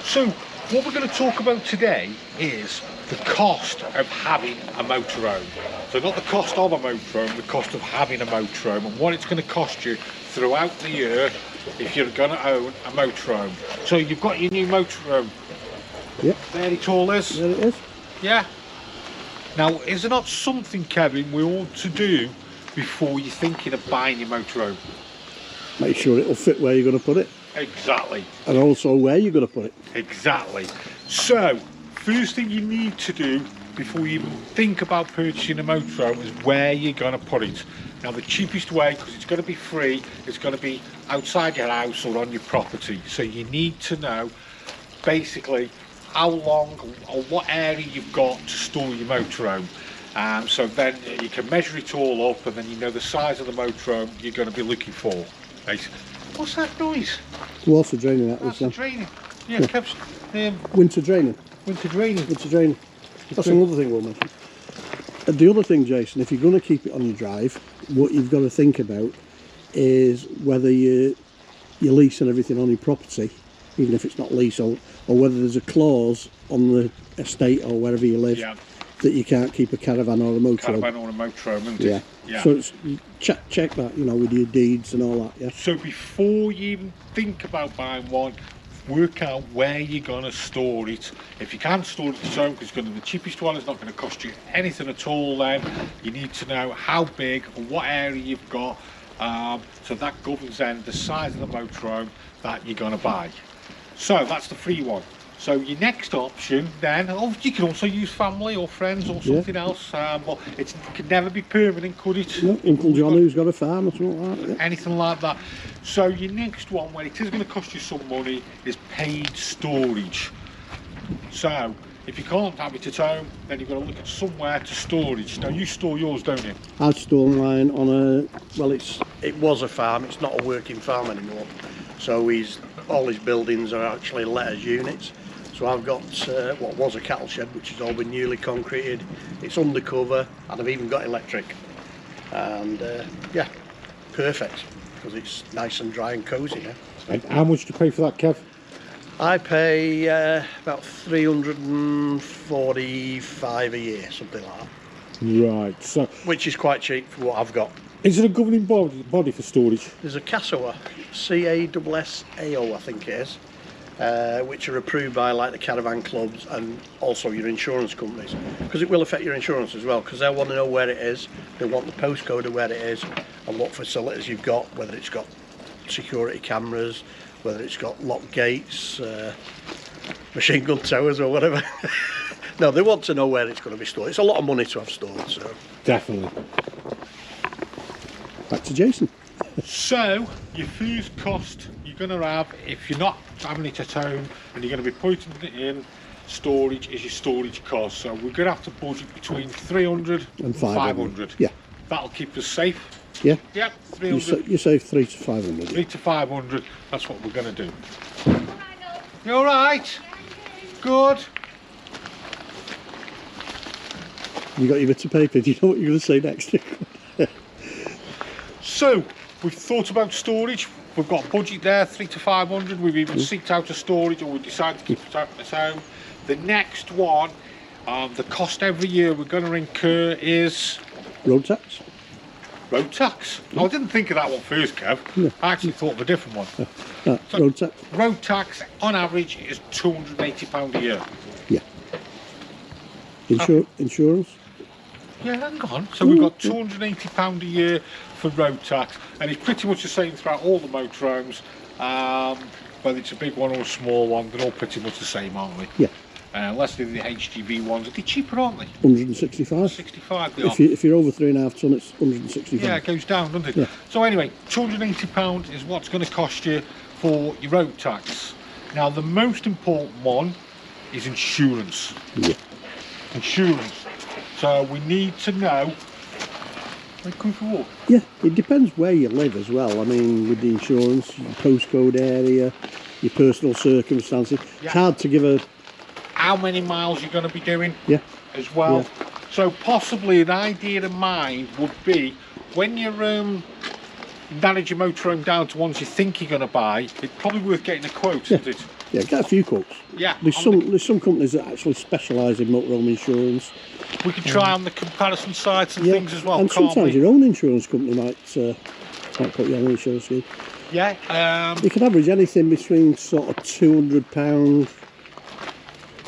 So what we're going to talk about today is the cost of having a motorhome. So not the cost of a motorhome, the cost of having a motorhome and what it's going to cost you throughout the year if you're going to own a motorhome. So you've got your new motorhome. Yep. There it all is. There it is. Yeah. Now, is there not something, Kevin, we ought to do before you're thinking of buying your motorhome? Make sure it'll fit where you're going to put it. Exactly. And also where you're going to put it. Exactly. So, first thing you need to do before you even think about purchasing a motorhome is where you're going to put it. Now, the cheapest way, because it's going to be free, it's going to be outside your house or on your property. So you need to know basically how long or what area you've got to store your motorhome. So then you can measure it all up and then you know the size of the motorhome you're going to be looking for. What's that noise? Water draining that That's was draining. Yeah, Kev's, winter draining. winter draining. Winter draining. That's another thing we'll mention. And the other thing, Jason, if you're going to keep it on your drive, what you've got to think about is whether you're leasing everything on your property, even if it's not leasehold, or whether there's a clause on the estate or wherever you live that you can't keep a caravan or a motorhome. Caravan or a motorhome, isn't Yeah. it? Yeah. So it's, check that, you know, with your deeds and all that. Yeah. So before you even think about buying one, work out where you're going to store it. If you can't store it at home, because it's going to be the cheapest one, it's not going to cost you anything at all. Then you need to know how big or what area you've got. So that governs then the size of the motorhome that you're going to buy. So that's the free one. So your next option then, you can also use family or friends or something else, but it can never be permanent, could it? No, Uncle John who's got a farm or something like that. Yeah. Anything like that. So your next one, where it is going to cost you some money, is paid storage. So if you can't have it at home, then you've got to look at somewhere to storage. Now you store yours, don't you? I store mine on a, well, it was a farm, it's not a working farm anymore. So all his buildings are actually let as units. So I've got what was a cattle shed, which has all been newly concreted. It's undercover, and I've even got electric. And yeah, perfect, because it's nice and dry and cosy now. And how much do you pay for that, Kev? I pay about 345 a year, something like that. Right. So Which is quite cheap for what I've got. is there a governing body for storage? There's a CASSAO, C-A-S-S-A-O, I think it is. Which are approved by like the caravan clubs and also your insurance companies, because it will affect your insurance as well, because they'll want to know where it is, they want the postcode of where it is and what facilities you've got, whether it's got security cameras, whether it's got locked gates, machine gun towers or whatever. No, they want to know where it's going to be stored. It's a lot of money to have stored. So Definitely. back to Jason. So your first cost you're going to have, if you're not having it at home and you're going to be putting it in storage, is your storage cost. So we're going to have to budget between 300 and 500. Yeah. That'll keep us safe. Yeah. Yep, 300. You save 3 to 500. 3 to 500. That's what we're going to do. You all right? Good. You got your bit of paper. Do you know what you're going to say next? So we've thought about storage. We've got a budget there, 3 to 500. We've even seeked out a storage, or we decided to keep it at home. The next one, the cost every year we're going to incur is Road tax. road tax. Oh, I didn't think of that one first, Kev. No. I actually thought of a different one. So Road tax. road tax on average is £280 a year. Yeah. Insurance. Yeah, hang on. So we've got £280 a year for road tax, and it's pretty much the same throughout all the motorhomes. Whether it's a big one or a small one, they're all pretty much the same, aren't they? Yeah. Unless they're the HGV ones, are they cheaper, aren't they? 165. 65 they are. If you're over 3.5 tonne, it's 165. Yeah, it goes down, doesn't it? Yeah. So anyway, £280 is what's going to cost you for your road tax. Now, the most important one is insurance. Yeah. Insurance. So we need to know. Are you coming for a walk? Yeah, it depends where you live as well. I mean, with the insurance, your postcode area, your personal circumstances. Yeah. It's hard to give a... How many miles you're going to be doing as well. Yeah. So possibly an idea of mine would be when you're narrowed your motorhome down to ones you think you're going to buy, it's probably worth getting a quote, isn't it? Yeah, get a few quotes. Yeah. There's some companies that actually specialise in motorhome insurance. We can try on the comparison sites and Yeah, things as well, and can't sometimes we? your own insurance company might put you on an insurance scheme. Yeah. You can average anything between sort of £200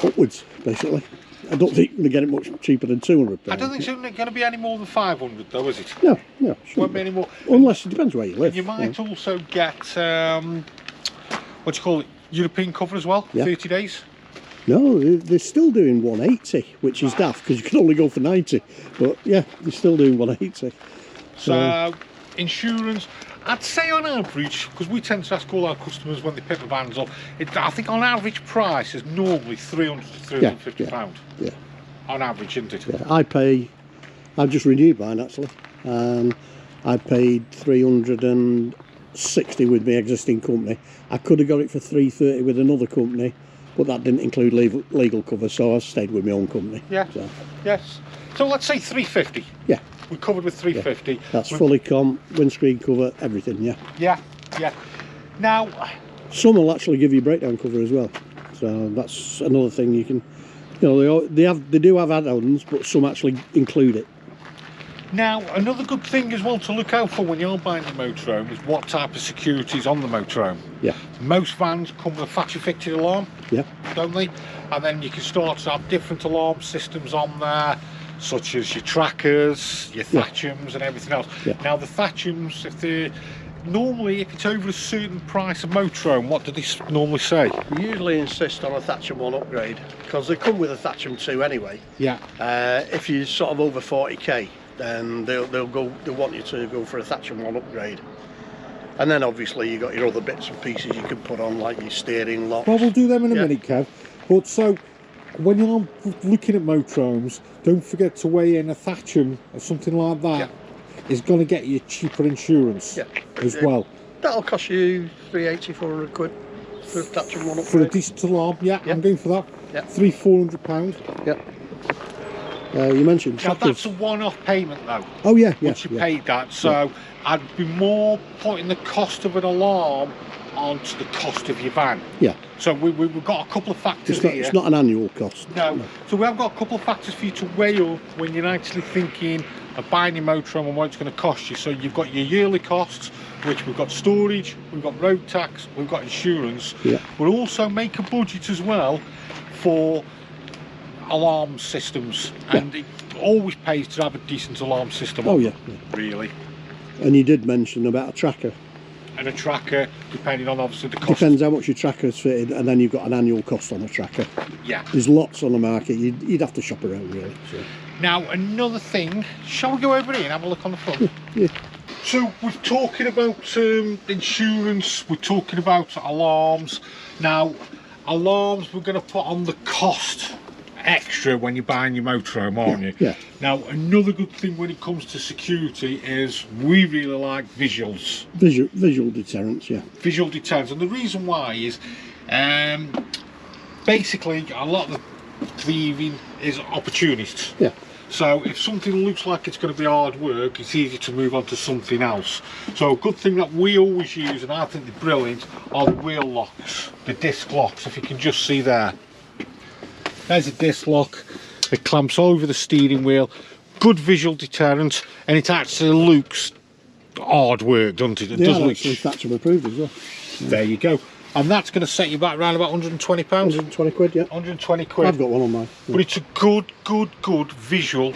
upwards, basically. I don't think you're going to get it much cheaper than £200. I don't think it's going to be any more than 500 though, is it? No, Won't shouldn't be be. any more. Unless it depends where you live. You might also get, what do you call it, European cover as well, Yeah. 30 days. No, they're still doing 180, which is daft because you can only go for 90. But yeah, they're still doing 180. So, insurance, I'd say on average, because we tend to ask all our customers when they pick the vans up, I think on average price is normally £300 to £350 Yeah. on average, isn't it? Yeah, I've just renewed mine actually. I paid 360 with my existing company. I could have got it for 330 with another company, but that didn't include legal cover, so I stayed with my own company. Yeah. So, Yes. So let's say 350. yeah, We're covered with 350. that's fully comp, windscreen cover, everything. Yeah. Yeah. Now, Some will actually give you breakdown cover as well. So that's another thing you can. They do have add-ons, but some actually include it. Now, another good thing as well to look out for when you're buying your motorhome is what type of security is on the motorhome. Yeah. Most vans come with a factory fitted alarm, Yeah. don't they? And then you can start to have different alarm systems on there, such as your trackers, your Thatchums and everything else. Yeah. Now the Thatchums, if it's over a certain price of motorhome, what do they normally say? We usually insist on a Thatcham 1 upgrade because they come with a Thatcham 2 anyway. Yeah. If you're sort of over 40k, then they'll want you to go for a Thatcham 1 upgrade. And then obviously you got your other bits and pieces you can put on, like your steering locks. Well, we'll do them in a Yeah. minute, Kev. But so, when you're looking at motorhomes, don't forget to weigh in a Thatcham or something like that. Yeah. Is going to get you cheaper insurance as well. That'll cost you 380, 400 quid for a Thatcham 1 upgrade. For a decent alarm, yeah, I'm going for that. Yeah. £300-400. Yeah. You mentioned Now trackers. that's a one-off payment though. Oh yeah, yeah. Once you yeah. paid that, so I'd be more putting the cost of an alarm onto the cost of your van. Yeah. So we've got a couple of factors here. It's not an annual cost. No. So we have got a couple of factors for you to weigh up when you're actually thinking of buying your motorhome and what it's going to cost you. So you've got your yearly costs, which we've got storage, we've got road tax, we've got insurance. Yeah. We'll also make a budget as well for alarm systems, and it always pays to have a decent alarm system. Oh on yeah, them, really. And you did mention about a tracker. And a tracker, depending on obviously the cost. Depends how much your tracker's fitted, and then you've got an annual cost on a tracker. Yeah. There's lots on the market. You'd have to shop around really. So. Now another thing, shall we go over here and have a look on the front? Yeah. So we're talking about insurance, we're talking about alarms. Now alarms we're going to put on the cost extra when you're buying your motorhome, aren't you? Yeah. Now another good thing when it comes to security is we really like visuals. Visual deterrence, yeah. Visual deterrence, and the reason why is basically a lot of the thieving is opportunists. Yeah. So if something looks like it's going to be hard work, it's easy to move on to something else. So a good thing that we always use, and I think they're brilliant, are the wheel locks, the disc locks. If you can just see there, there's a disc lock. It clamps over the steering wheel. Good visual deterrent, and it actually looks hard work, doesn't it? It They does are look. actually Thatcham approved as well. There you go. And that's going to set you back around about £120. 120 quid, yeah. 120 quid. I've got one on mine. Yeah. But it's a good visual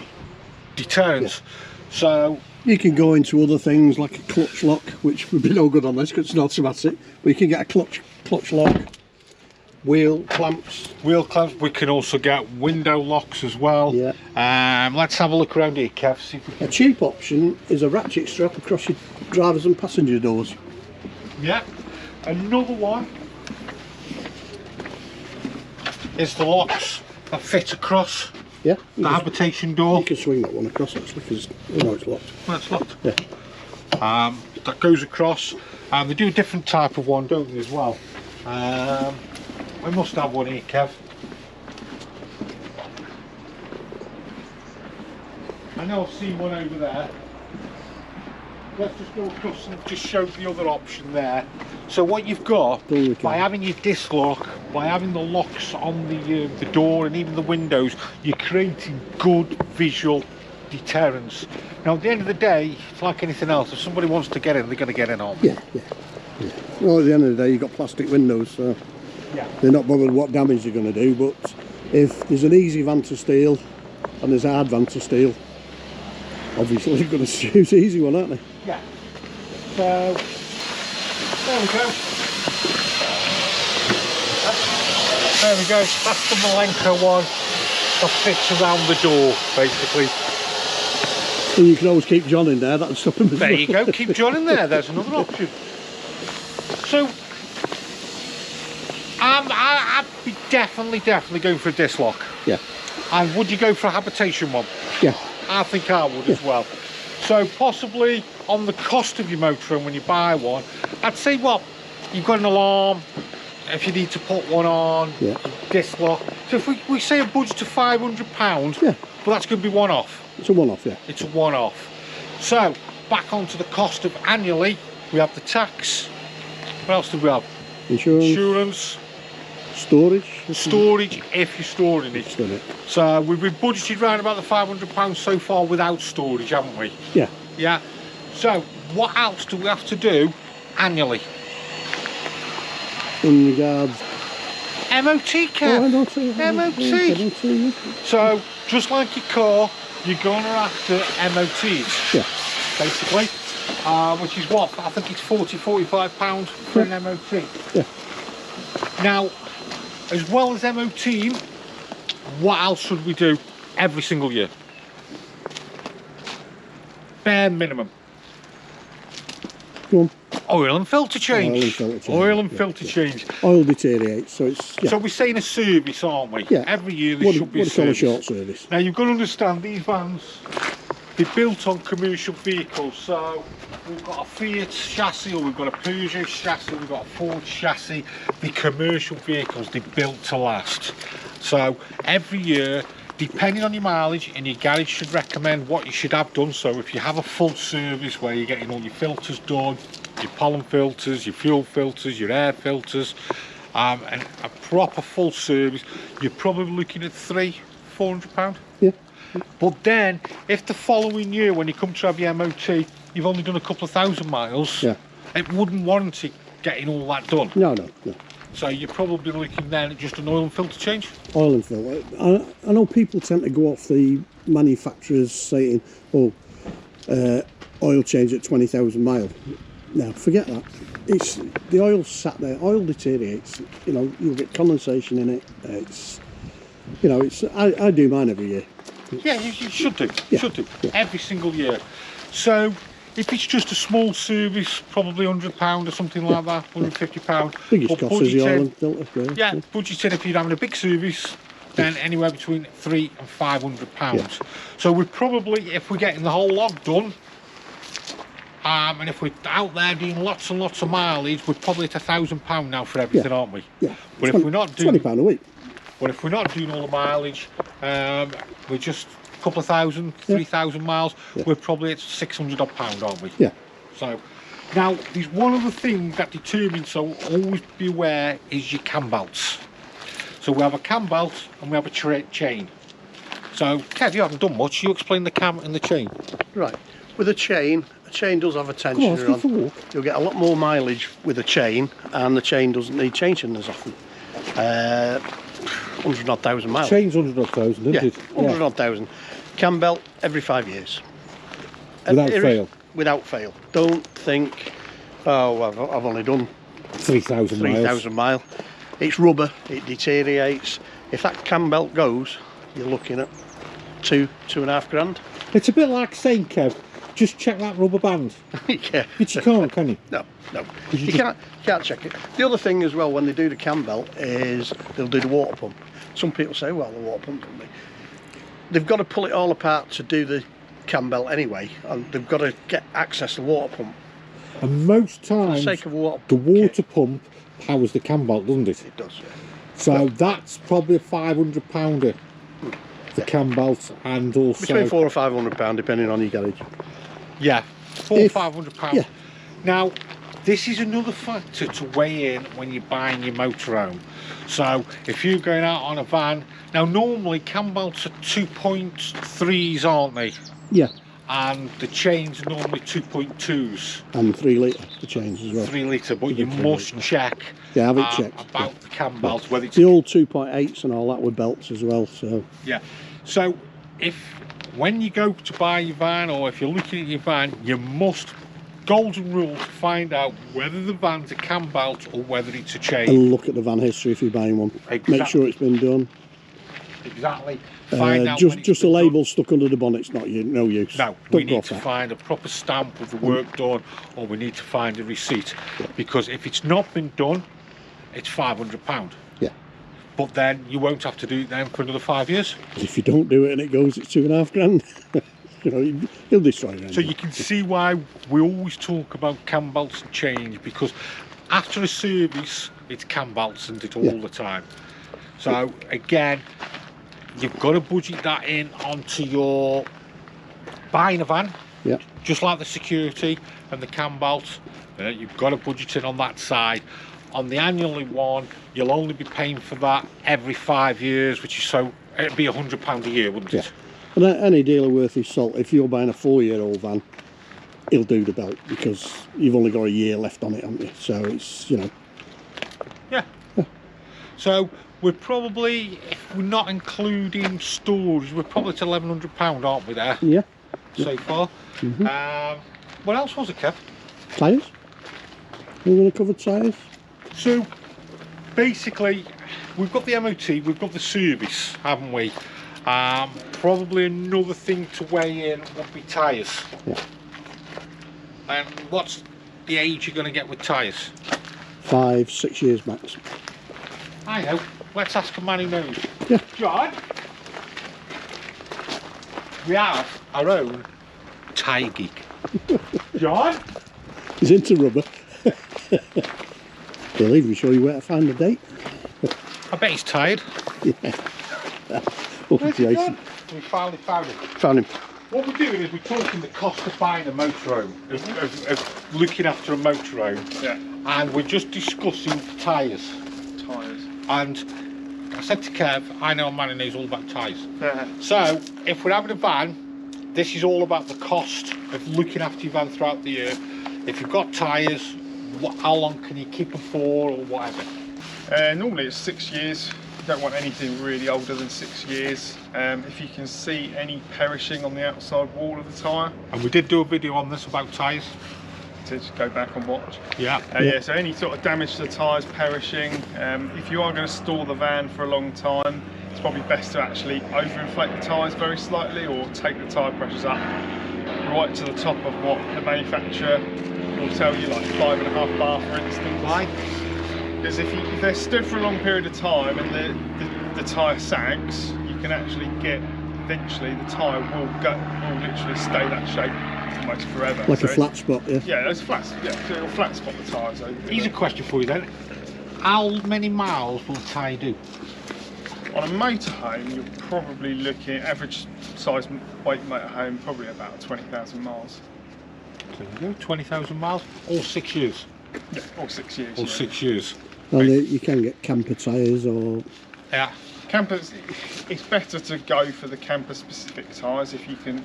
deterrent. So You can go into other things like a clutch lock, which would be no good on this because it's not automatic. But you can get a clutch lock, wheel clamps. wheel clamps, we can also get window locks as well. Yeah. Let's have a look around here, Kev. See if we A can... cheap option is a ratchet strap across your drivers and passenger doors. Yeah. Another one is the locks that fit across Yeah. the habitation door. You can swing that one across actually because it's locked. That's locked. Yeah. That goes across. They do a different type of one, don't they, as well? We must have one here, Kev. I know I've seen one over there. let's just go across and just show the other option there. So what you've got, There we go. by having your disc lock, by having the locks on the door and even the windows, you're creating good visual deterrence. Now at the end of the day, it's like anything else. If somebody wants to get in, they're going to get in on. Yeah. Well, at the end of the day, you've got plastic windows, so Yeah. they're not bothered what damage you're going to do. But if there's an easy van to steal and there's a hard van to steal, obviously you're going to choose the easy one, aren't they? Yeah. So there we go. There we go. That's the Malenko one that fits around the door, basically. And you can always keep John in there, that'll stop him as There well. you go. Keep John in there. There's another option. So I'd be definitely going for a disc lock. Yeah, And would you go for a habitation one? yeah, I think I would as well. So possibly on the cost of your motorhome when you buy one, I'd say what, you've got an alarm, if you need to put one on, yeah. disc lock. So if we say a budget of £500, Yeah. but that's going to be one off. It's a one-off, yeah. It's a one off. So back onto the cost of annually, we have the tax. What else do we have? Insurance, storage. storage if you're storing it. Done it. So we've been budgeted round about the £500 so far without storage, haven't we? Yeah. Yeah. So what else do we have to do annually? In regards... MOT, Kev. MOT. MOT. So just like your car, you're going to have to MOTs, Yeah. basically, which is what, I think it's £40–45 for an MOT. Yeah. Now, as well as MOT, what else should we do every single year? Bare minimum. Go on. Oil and filter change. Oil and filter change, Oil and yeah, filter yeah. change. Oil deteriorates, so it's... Yeah. So we're saying a service, aren't we? Yeah. Every year there what should be a do you call a service. short service? Now you've got to understand these vans, they're built on commercial vehicles. So we've got a Fiat chassis, or we've got a Peugeot chassis, we've got a Ford chassis. The commercial vehicles, they're built to last. So every year, depending on your mileage, and your garage should recommend what you should have done. So if you have a full service where you're getting all your filters done, your pollen filters, your fuel filters, your air filters, and a proper full service, you're probably looking at £300–400. Yeah. But then, if the following year, when you come to have your MOT, you've only done a couple of thousand miles, Yeah. it wouldn't warrant it getting all that done. No. So you're probably looking then at just an oil and filter change. Oil and filter. I know people tend to go off the manufacturers saying, oh, oil change at 20,000 miles. No, forget that. It's the oil's sat there. Oil deteriorates. You know, you'll get condensation in it. It's, you know, it's. I do mine every year. Yeah, you should do. Yeah, Should do. yeah. Every single year. So if it's just a small service, probably £100 or something like that, £150. Biggest But cost is the oil budgeted- and filter. Really. Yeah, budgeted if you're having a big service, then anywhere between £300 and £500. Yeah. So we're probably, if we're getting the whole lot done, and if we're out there doing lots and lots of mileage, we're probably at £1,000 now for everything, aren't we? Yeah. But if we're not doing, £20 a week. but if we're not doing all the mileage, we're just a couple of thousand, 3,000 miles, Yeah. we're probably at £600, aren't we? Yeah. So now there's one other thing that determines, so always be aware, is your cam belts. So we have a cam belt and we have a chain. So Kev, you haven't done much. You explain the cam and the chain. Right. With a chain does have a tensioner let's go for a on. walk. You'll get a lot more mileage with a chain, and the chain doesn't need changing as often. 100 odd thousand miles. Chain's 100,000, Yeah, isn't it? 100 odd thousand. Cam belt every 5 years. Without fail? Without fail. Don't think, oh, well, I've only done 3,000 miles. 3,000 mile. It's rubber, it deteriorates. If that cam belt goes, you're looking at £2–2.5 grand. It's a bit like saying, Kev, just check that rubber band. Yeah. But you can't, can you? No. You You just- can't check it. The other thing as well, when they do the cam belt, is they'll do the water pump. Some people say, well, the water pump can be. They've got to pull it all apart to do the cam belt anyway, and they've got to get access to the water pump. And most For the times, sake of a water the pump water kit, pump powers the cam belt, doesn't it? it does, yeah. So that's probably a £500, the cam belt, and also... Between £400 or £500, depending on your garage. Yeah, Four, £500. yeah. Now, this is another factor to weigh in when you're buying your motorhome. So, if you're going out on a van, now normally cam belts are 2.3s, aren't they? Yeah, And the chains are normally 2.2s, and 3 litre the change as well. 3 litre. But Give you it 3 must litre. check. Yeah, have it checked. About the cam belts, whether it's The old 2.8s and all that were belts as well, so yeah. So, when you go to buy your van, or if you're looking at your van, you must, golden rule, to find out whether the van's a cam belt or whether it's a chain. and look at the van history if you're buying one. Exactly. Make sure it's been done. Exactly. Find out when it's Just a been done. label stuck under the bonnet's not no use. No, we Don't go need off to that. find a proper stamp of the work done, or we need to find a receipt. Because if it's not been done, it's £500. Yeah. But then you won't have to do it then for another 5 years. If you don't do it and it goes, it's £2.5 grand. You know, he'll destroy your engine. So you can see why we always talk about cam belts and change, because after a service, it's cam belts and it all the time. So again, you've got to budget that in onto your buying a van, Yeah. just like the security and the cam belt. You've got to budget in on that side. On the annually one, you'll only be paying for that every 5 years, which is so it'd be £100 a year, wouldn't it? And any dealer worth his salt, if you're buying a 4-year-old van, he'll do the belt because you've only got a year left on it, haven't you? So it's, you know. Yeah. So we're probably, if we're not including storage, we're probably at £1,100, aren't we there? Yeah. So far. What else was it, Kev? Tyres? We're going to cover tyres? So basically, we've got the MOT, we've got the service, haven't we? Probably another thing to weigh in would be tyres. Yeah. And what's the age you're going to get with tyres? 5-6 years max. I know. Let's ask a man who knows. Yeah. John, we have our own tyre geek. John? He's into rubber. He'll even show you where to find the date. I bet he's tired. Oh, Where's he Jason. gone? We finally found him. Found him. What we're doing is we're talking the cost of buying a motorhome, of looking after a motorhome. Yeah. And we're just discussing tyres. Tyres. And I said to Kev, I know a man who knows all about tyres. Yeah. So, if we're having a van, this is all about the cost of looking after your van throughout the year. If you've got tyres, how long can you keep them for, or whatever? Normally it's 6 years. You don't want anything really older than 6 years. If you can see any perishing on the outside wall of the tyre, And we did do a video on this about tyres. to go back and watch. Yeah. Yeah, so any sort of damage to the tyres, perishing. If you are going to store the van for a long time, it's probably best to actually overinflate the tyres very slightly, or take the tyre pressures up right to the top of what the manufacturer will tell you, like 5.5 bar for instance. Why? Because if they're stood for a long period of time and the tyre sags, you can actually get, eventually the tyre will literally stay that shape almost forever. Like So a flat spot, yeah. Yeah, those flats. Yeah, so it'll flat spot the tyres over. Here's a question for you then. How many miles will a tyre do? On a motorhome, you're probably looking average size weight motorhome, probably about 20,000 miles. There you go, 20,000 miles, all 6 years. Yeah, all 6 years. All yeah. 6 years. And you can get camper tyres or Yeah. Campers, it's better to go for the camper specific tyres if you can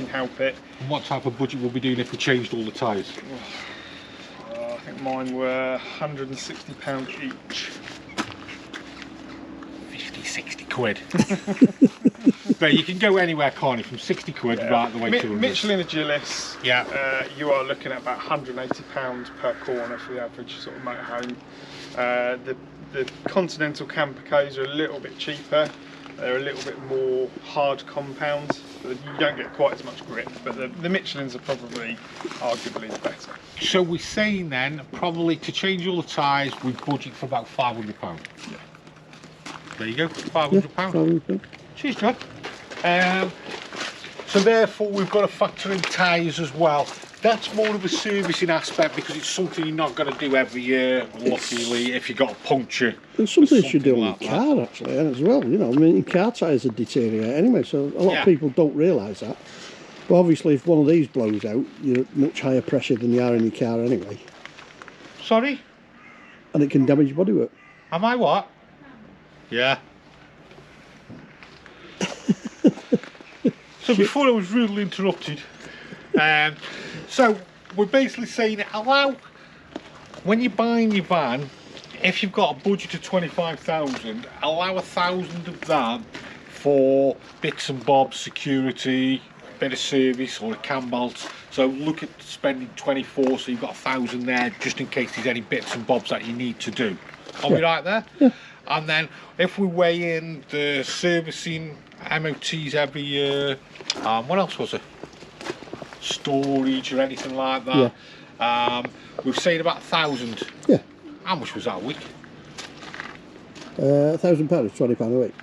help it. And what type of budget we'll be doing if we changed all the tyres? I think mine were £160 each. 50, 60 quid. But you can go anywhere, can't you? From 60 quid right the way to Michelin Agilis, Yeah. you are looking at about £180 per corner for the average sort of motorhome. The Continental camper codes are a little bit cheaper. They're a little bit more hard compound. You don't get quite as much grip, but the Michelins are probably arguably the better. So we're saying then, probably to change all the tyres, we budget for about £500. Yeah. There you go, yeah, £500. Cheers, John. So therefore, we've got to factor in tyres as well. That's more of a servicing aspect because it's something you're not going to do every year, luckily, if you got a puncture. It's something you should do on like your that. car actually, and as well, you know, I mean, car tyres are deteriorate anyway, so a lot Yeah. of people don't realise that. Well, obviously, if one of these blows out, you're at much higher pressure than you are in your car anyway, Sorry? and it can damage your bodywork. Am I what? Yeah. So before I was rudely interrupted, so we're basically saying allow, when you're buying your van, if you've got a budget of 25,000, allow 1,000 of that for bits and bobs, security, bit of service or a cam belt. So look at spending 24, so you've got 1,000 there just in case there's any bits and bobs that you need to do. Are we right there? Yeah. And then if we weigh in the servicing, MOTs every year, what else was it? Storage or anything like that. Yeah. We've saying about 1,000. Yeah. How much was that a week? £1,000 is £20 a week.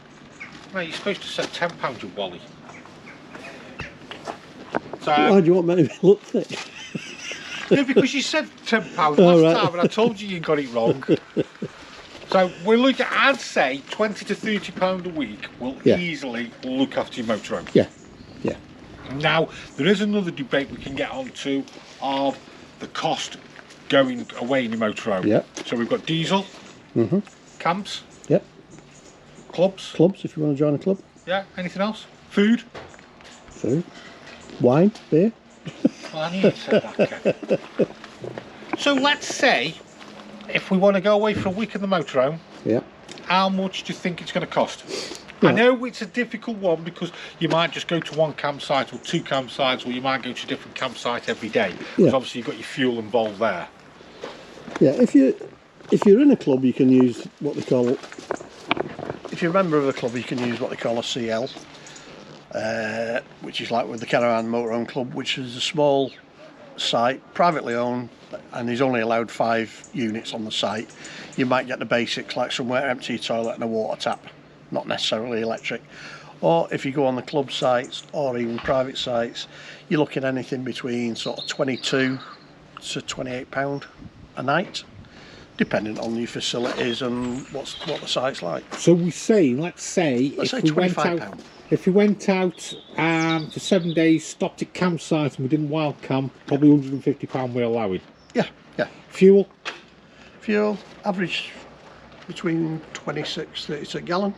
Mate, you're supposed to say £10, you wally. So, Why do you want me to look thick? no, because you said £10 last right. time and I told you got it wrong. So we're looking, I'd say £20 to £30 a week will Yeah. easily look after your motorhome. Yeah, yeah, Now, there is another debate we can get onto of the cost going away in your motorhome. Yeah. So we've got diesel, camps, yeah. clubs, Clubs, if you want to join a club. yeah, anything else? Food? Food. Wine, beer. Well, I knew you said that, Kev. So let's say, if we want to go away for a week in the motorhome, Yeah. how much do you think it's going to cost? Yeah. I know it's a difficult one because you might just go to one campsite or two campsites, or you might go to a different campsite every day. Because Yeah. obviously you've got your fuel involved there. Yeah, if you're in a club, you can use what they call. If you're a member of a club, you can use what they call a CL, which is like with the Caravan Motorhome Club, which is a small site, privately owned, and is only allowed 5 units on the site. You might get the basics like somewhere empty toilet and a water tap, not necessarily electric. Or if you go on the club sites or even private sites, you're looking at anything between sort of £22 to £28 a night, depending on your facilities and what the site's like. So we're saying, let's say Let's say we went £25. out, if we went out for 7 days, stopped at campsite and we didn't wild camp, probably £150 we're allowing. Yeah, yeah. Fuel? Fuel, average between 26 30 a gallon,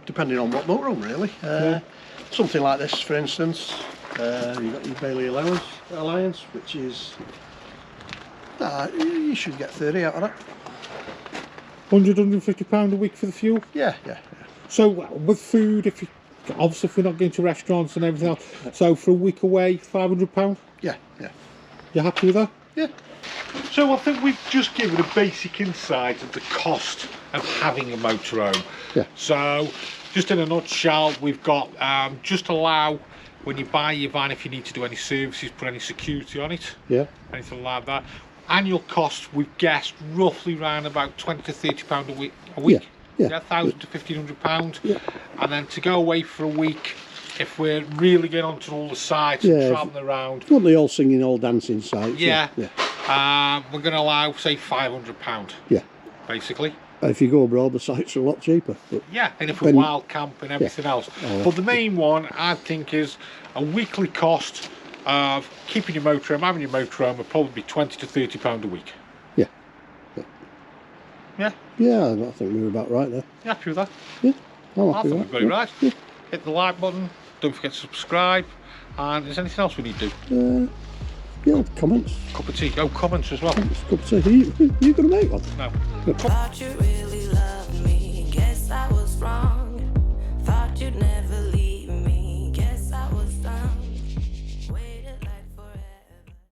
depending on what motorhome really. Something like this, for instance, you've got your Bailey Alliance, which is, you should get 30 out of that. £150 a week for the fuel? Yeah, yeah, yeah. So with food, obviously if we're not going to restaurants and everything else, so for a week away, £500? Yeah, yeah. You happy with that? Yeah. So I think we've just given a basic insight of the cost of having a motorhome. Yeah. So just in a nutshell, we've got just allow when you buy your van, if you need to do any services, put any security on it, Yeah. anything like that. Annual cost, we've guessed roughly around about £20 to £30 a week. Yeah. Yeah, £1,000 to £1,500. Yeah. And then to go away for a week, if we're really getting onto all the sites Yeah, and travelling around, Not the all singing, all dancing sites. yeah, Yeah. we're going to allow, say, £500, Yeah. basically. If you go abroad, the sites are a lot cheaper. But Yeah, and if we Then- wild camp and everything else. Oh, But the main one, I think, is a weekly cost of keeping your motorhome, having your motorhome, would probably be £20 to £30 a week. yeah. Yeah, Yeah, I think we were about right there. you happy with that? Yeah. I'm I happy think with we've got it that. right. Hit the like button, don't forget to subscribe, and is there anything else we need to do? Yeah, comments. Cup of tea, oh, comments as well. Cup of tea. Are you going to make one? No. About you is